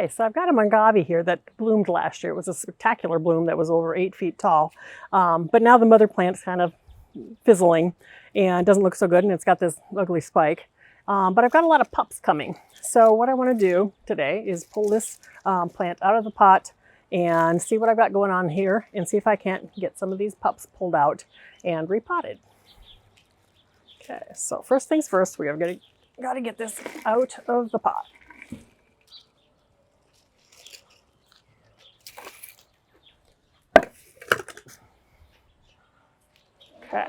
Okay, so I've got a Mangave here that bloomed last year. It was a spectacular bloom that was over 8 feet tall. But now the mother plant's kind of fizzling and doesn't look so good, and it's got this ugly spike. But I've got a lot of pups coming. So what I want to do today is pull this plant out of the pot and see what I've got going on here and see if I can't get some of these pups pulled out and repotted. Okay, so first things first, we have got to get this out of the pot. Okay,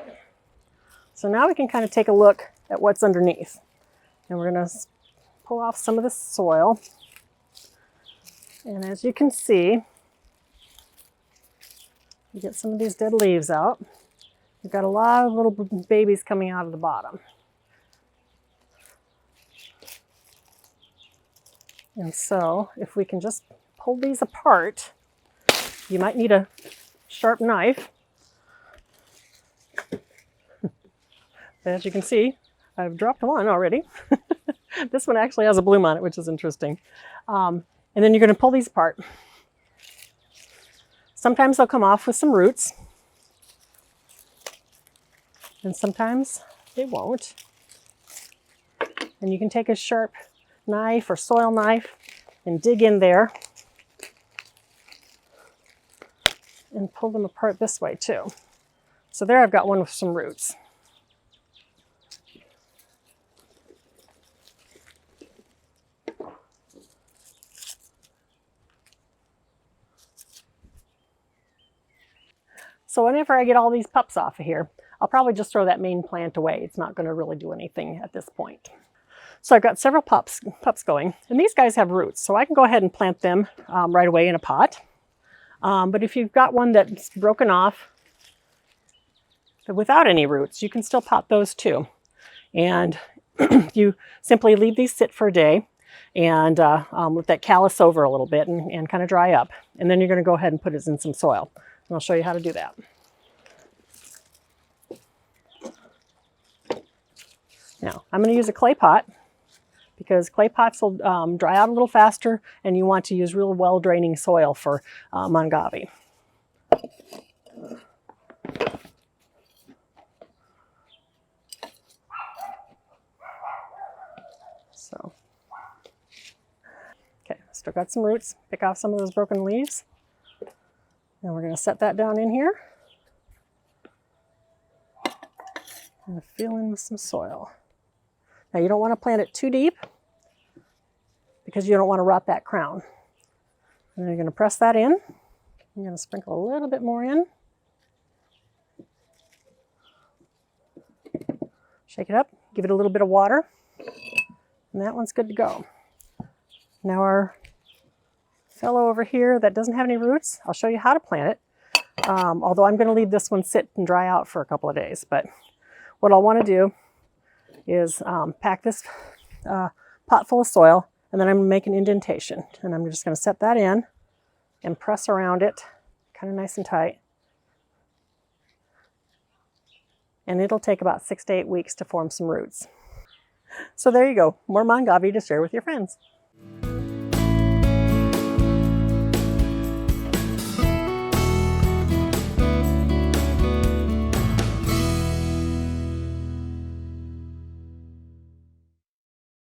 so now we can kind of take a look at what's underneath. And we're going to pull off some of the soil. And as you can see, you get some of these dead leaves out. You've got a lot of little babies coming out of the bottom. And so if we can just pull these apart, you might need a sharp knife. As you can see, I've dropped one already. This one actually has a bloom on it, which is interesting. And then you're going to pull these apart. Sometimes they'll come off with some roots, and sometimes they won't. And you can take a sharp knife or soil knife and dig in there and pull them apart this way too. So there I've got one with some roots. So whenever I get all these pups off of here, I'll probably just throw that main plant away. It's not going to really do anything at this point. So I've got several pups going, and these guys have roots, so I can go ahead and plant them right away in a pot. But if you've got one that's broken off without any roots, you can still pot those too. And you simply leave these sit for a day and let that callus over a little bit and kind of dry up. And then you're going to go ahead and put it in some soil. And I'll show you how to do that. Now, I'm going to use a clay pot because clay pots will dry out a little faster, and you want to use real well-draining soil for Mangave. So, okay, still got some roots. Pick off some of those broken leaves. And we're going to set that down in here. And fill in with some soil. Now you don't want to plant it too deep because you don't want to rot that crown. And then you're going to press that in. I'm going to sprinkle a little bit more in. Shake it up, give it a little bit of water. And that one's good to go. Now our fellow over here that doesn't have any roots, I'll show you how to plant it. Although I'm going to leave this one sit and dry out for a couple of days. But what I'll want to do is pack this pot full of soil, and then I'm going to make an indentation. And I'm just going to set that in and press around it, kind of nice and tight. And it'll take about 6 to 8 weeks to form some roots. So there you go, more Mangave to share with your friends.